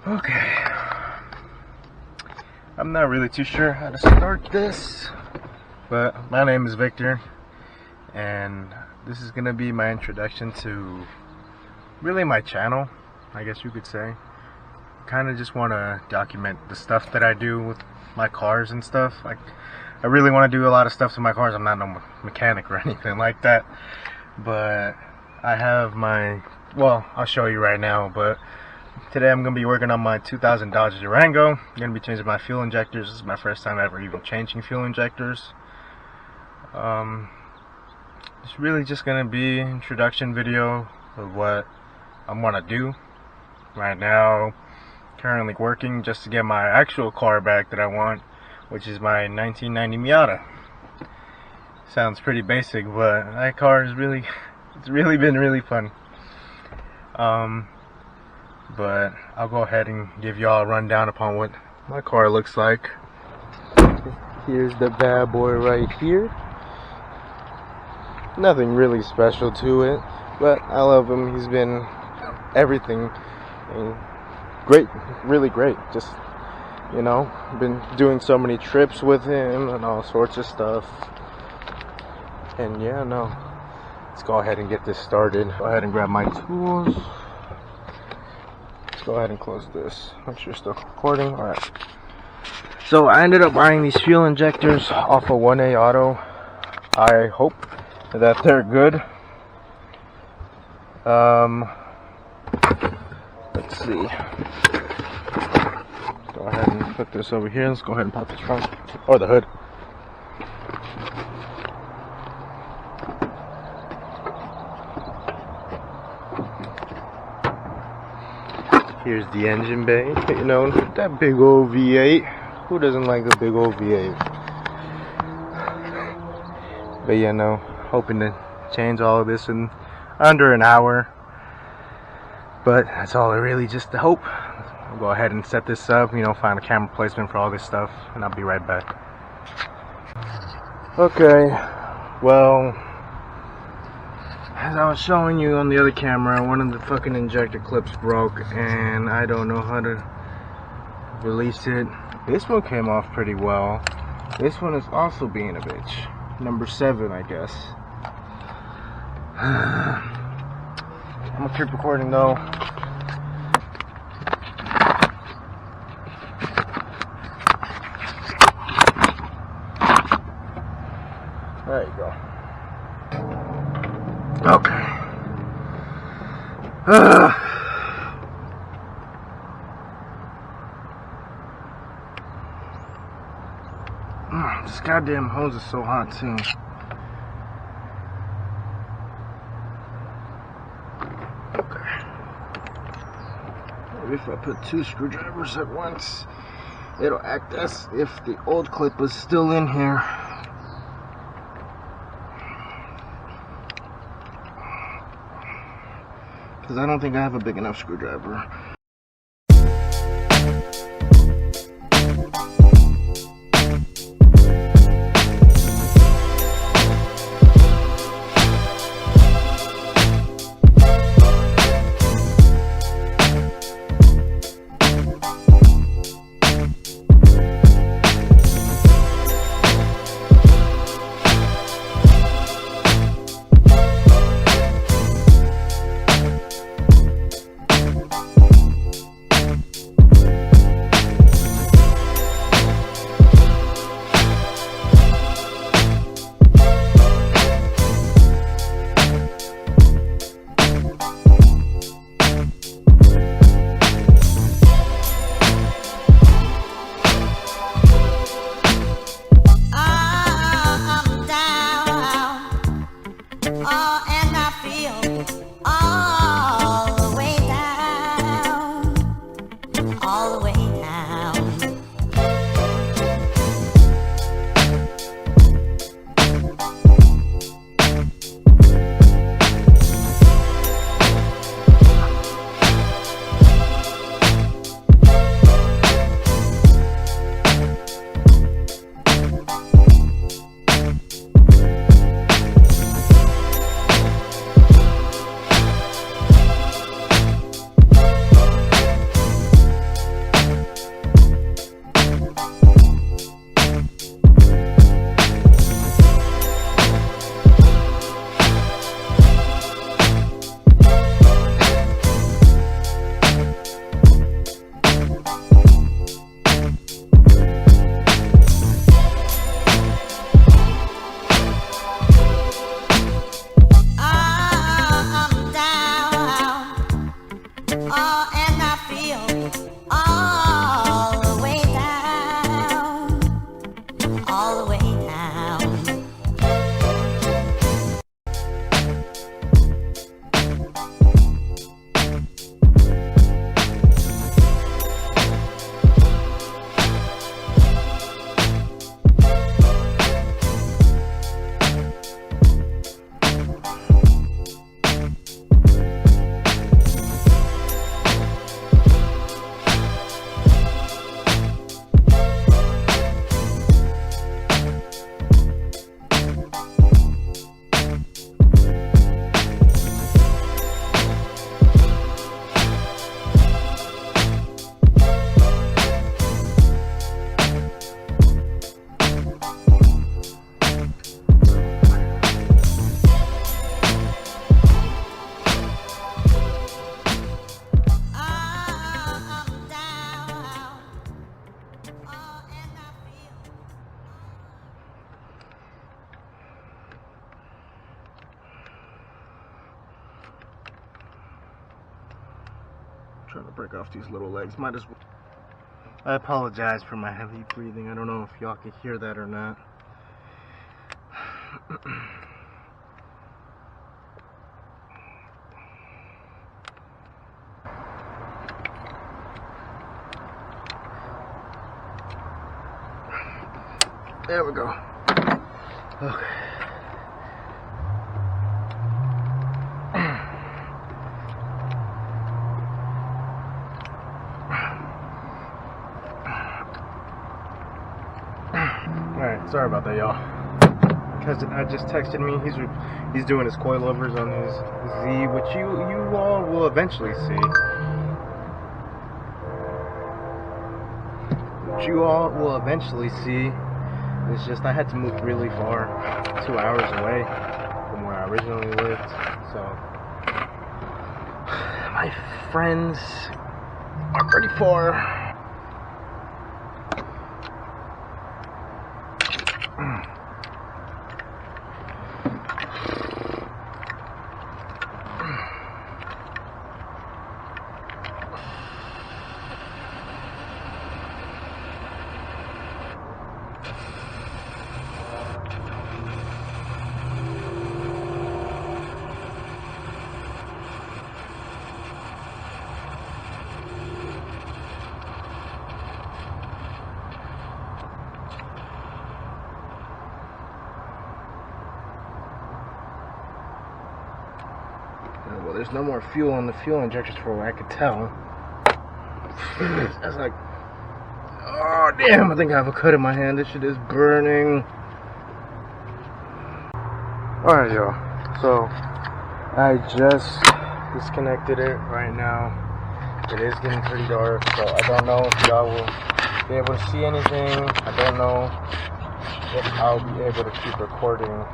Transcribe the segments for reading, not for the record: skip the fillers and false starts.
Okay, I'm not really too sure how to start this, but my name is Victor, and this is gonna be my introduction to really my channel, I guess you could say. Kind of just want to document the stuff that I do with my cars and stuff. Like, I really want to do a lot of stuff to my cars. I'm not no mechanic or anything like that, but I have my, well, I'll show you right now, but today I'm going to be working on my 2000 Dodge Durango. I'm going to be changing my fuel injectors. This is my first time ever even changing fuel injectors. It's really just going to be an introduction video of what I'm going to do. Right now, currently working just to get my actual car back that I want, which is my 1990 Miata. Sounds pretty basic, but that car is really, it's really been really fun. But I'll go ahead and give y'all a rundown upon what my car looks like. Here's the bad boy right here. Nothing really special to it, but I love him. He's been everything. And great, really great. Just, you know, been doing so many trips with him and all sorts of stuff. And yeah, no, let's go ahead and get this started. Go ahead and grab my tools. Go ahead and close this. Make sure you're still recording. Alright. So I ended up buying these fuel injectors off of 1A Auto. I hope that they're good. Let's see. Go ahead and put this over here. Let's go ahead and pop the trunk or the hood. Here's the engine bay, you know, that big old V8. Who doesn't like the big old V8? But yeah, no, hoping to change all of this in under an hour. But that's all I really just hope. I'll go ahead and set this up, you know, find a camera placement for all this stuff, and I'll be right back. Okay, well, as I was showing you on the other camera, one of the fucking injector clips broke, and I don't know how to release it. This one came off pretty well. This one is also being a bitch. Number 7, I guess. I'm gonna keep recording though. There you go. Okay. This goddamn hose is so hot too. Okay. Maybe if I put 2 screwdrivers at once, it'll act as if the old clip was still in here. Because I don't think I have a big enough screwdriver. and I feel all the way down, all the way down. Trying to break off these little legs. Might as well. I apologize for my heavy breathing. I don't know if y'all can hear that or not. There we go. Okay. Alright, sorry about that, y'all. Cousin I just texted me. He's doing his coilovers on his Z, which you all will eventually see. Which you all will eventually see. It's just I had to move really far, 2 hours away from where I originally lived. So my friends are pretty far. Well, there's no more fuel on the fuel injectors for what I could tell. That's like, oh damn, I think I have a cut in my hand. This shit is burning. Alright, y'all. So, I just disconnected it right now. It is getting pretty dark, so I don't know if y'all will be able to see anything. I don't know if I'll be able to keep recording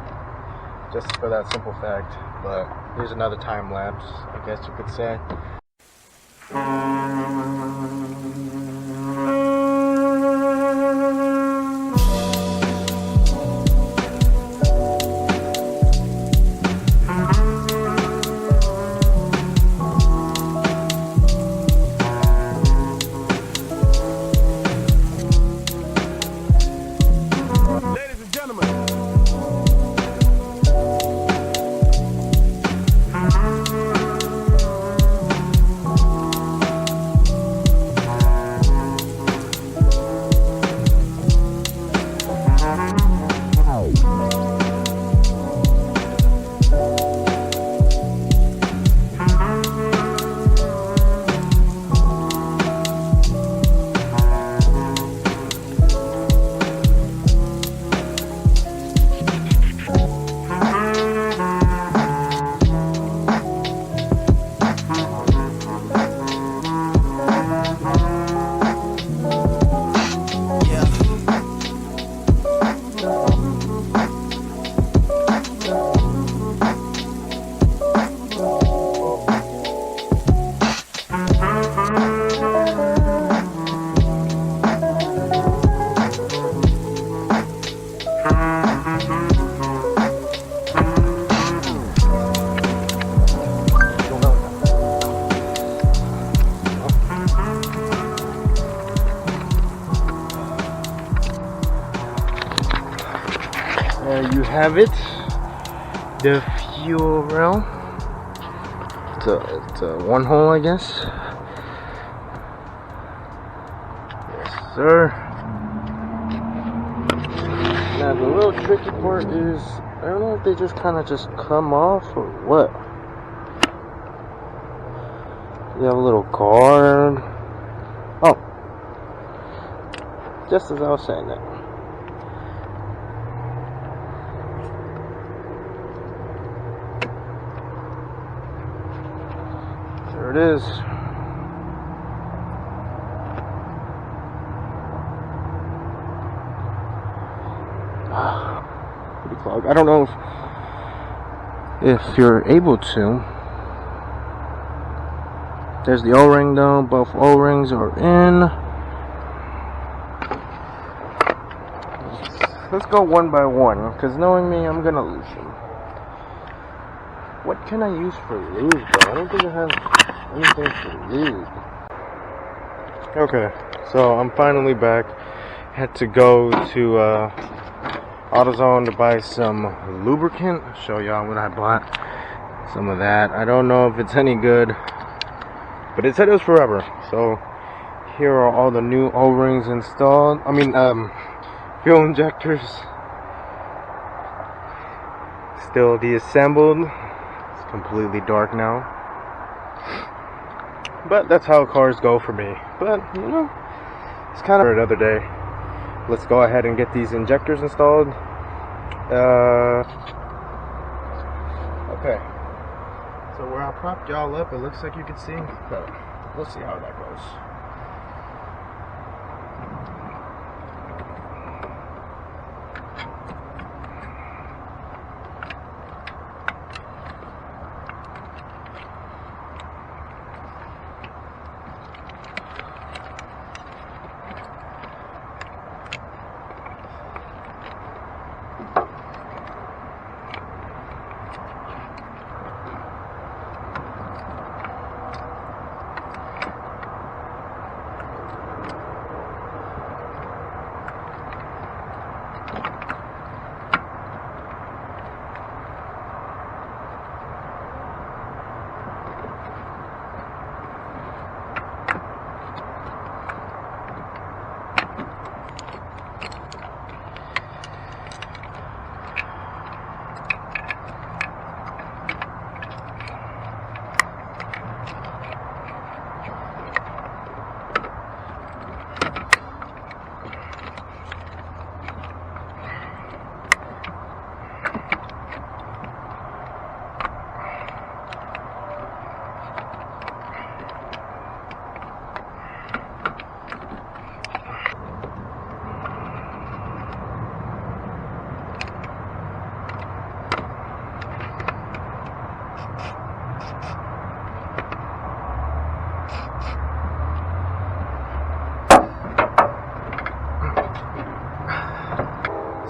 just for that simple fact. But here's another time lapse, I guess you could say. there you have it. The fuel rail. It's a one hole, I guess. Yes, sir. Now the little tricky part is, I don't know if they just kind of just come off or what. You have a little guard. Oh, just as I was saying that. There it is. Pretty clogged. I don't know if you're able to. There's the O-ring though. Both O-rings are in. Let's go one by one, because knowing me, I'm gonna lose them. What can I use for lube though? I don't think I have anything for lube. Okay, so I'm finally back. Had to go to AutoZone to buy some lubricant. I'll show y'all what I bought. Some of that. I don't know if it's any good, but it said it was for rubber. So here are all the new O-rings installed. I mean, fuel injectors. Still deassembled. It's completely dark now. But that's how cars go for me. But, you know, it's kind of another day. Let's go ahead and get these injectors installed. Okay. So where I propped y'all up, it looks like you can see. But we'll see how that goes.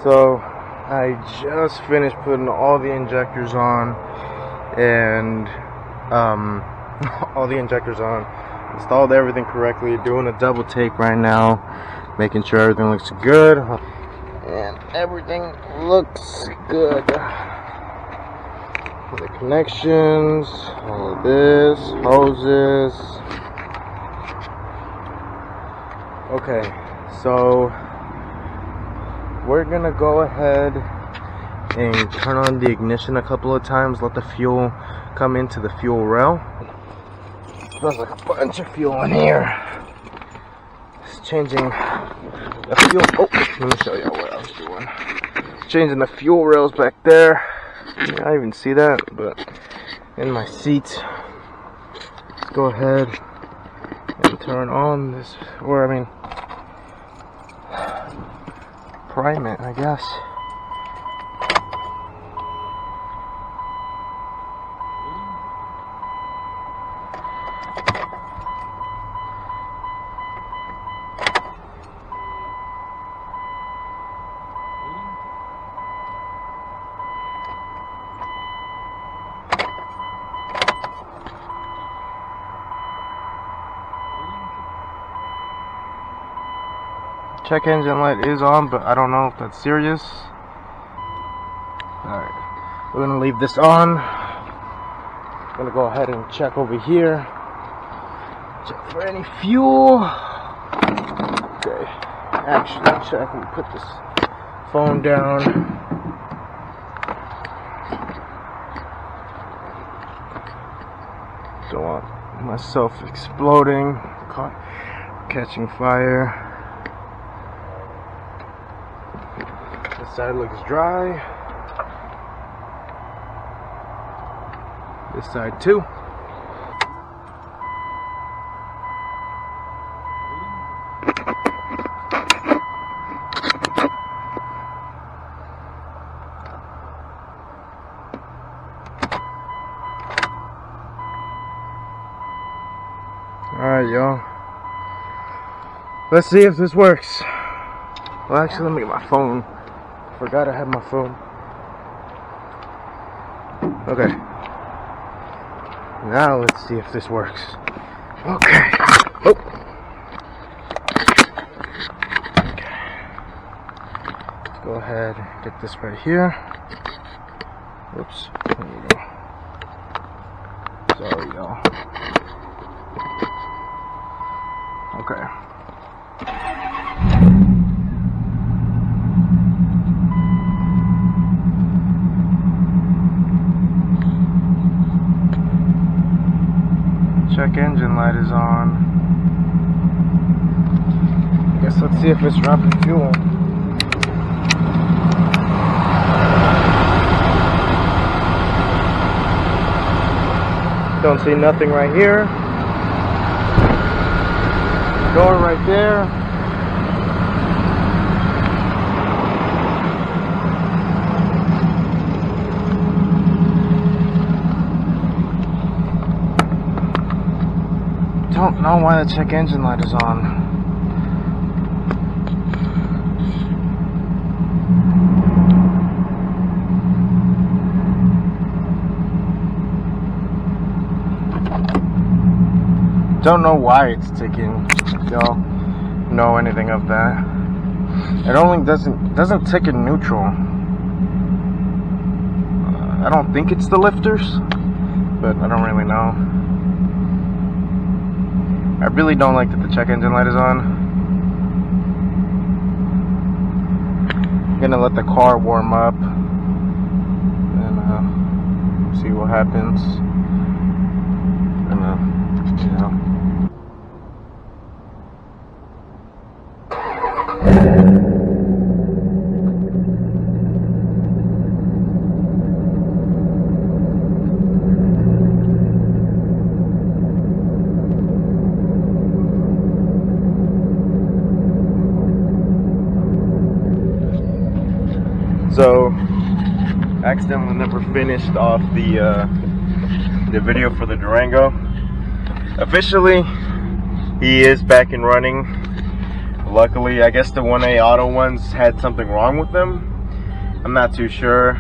So I just finished putting all the injectors on, and installed everything correctly, doing a double take right now, making sure everything looks good, and everything looks good. The connections, all of this, hoses. Okay, so we're gonna go ahead and turn on the ignition a couple of times, let the fuel come into the fuel rail. Smells like a bunch of fuel in here. It's changing the fuel. Oh, let me show you what I was doing. It's changing the fuel rails back there. I didn't even see that, but in my seat. Let's go ahead and turn on this, or I mean, prime it, I guess. Check engine light is on, but I don't know if that's serious. We're gonna leave this on. Gonna go ahead and check over here. Check for any fuel. Okay. Actually, check. We put this phone down. Don't want myself exploding, catching fire. This side looks dry. This side too. Alright, y'all. Let's see if this works. Well, actually, let me get my phone. Forgot I had my phone. Okay. Now let's see if this works. Okay. Oh. Okay. Let's go ahead and get this right here. Whoops. There we go. Sorry, y'all. Okay. Check engine light is on. I guess let's see if it's dropping fuel. Don't see nothing right here. Door right there. Don't know why the check engine light is on. Don't know why it's ticking. Y'all know anything of that? It only doesn't tick in neutral. I don't think it's the lifters, but I don't really know. I really don't like that the check engine light is on. I'm gonna let the car warm up and see what happens. And you know. So, accidentally never finished off the video for the Durango. Officially, he is back and running. Luckily, I guess the 1A auto ones had something wrong with them. I'm not too sure.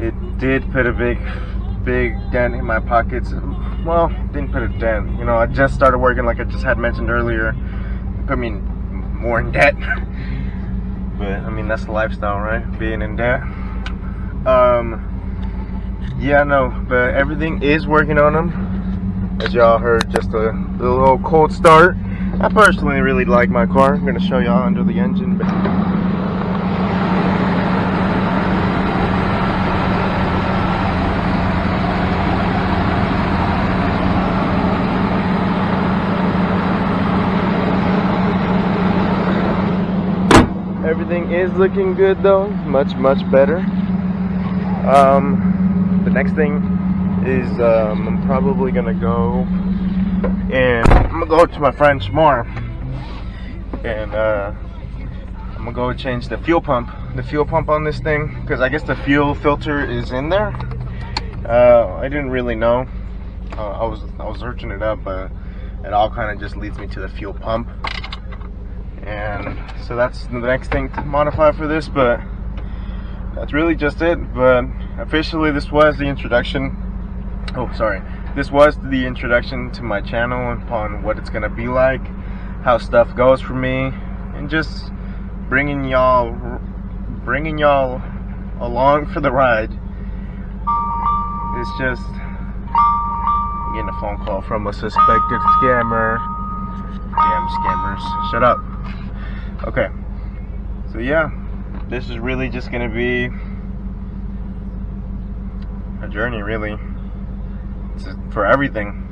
It did put a big dent in my pockets. Well, didn't put a dent. You know, I just started working, like I just had mentioned earlier. It put me more in debt. But I mean, that's the lifestyle, right? Being in debt. Yeah, no, but everything is working on them. As y'all heard, just a little cold start. I personally really like my car. I'm gonna show y'all under the engine. Everything is looking good though, much better. The next thing is I'm probably gonna go and I'm gonna go to my friend's tomorrow, and I'm gonna go change the fuel pump on this thing, because I guess the fuel filter is in there. I didn't really know. I was searching it up, but it all kind of just leads me to the fuel pump. And so that's the next thing to modify for this, but that's really just it. But officially, this was the introduction. This was the introduction to my channel upon what it's gonna be like, how stuff goes for me, and just bringing y'all along for the ride. It's just getting a phone call from a suspected scammer. Damn scammers. Shut up. Okay. So yeah, this is really just gonna be a journey, really. It's for everything.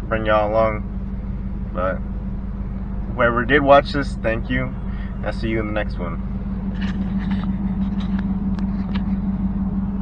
Bring y'all along. But whoever did watch this, thank you. I'll see you in the next one.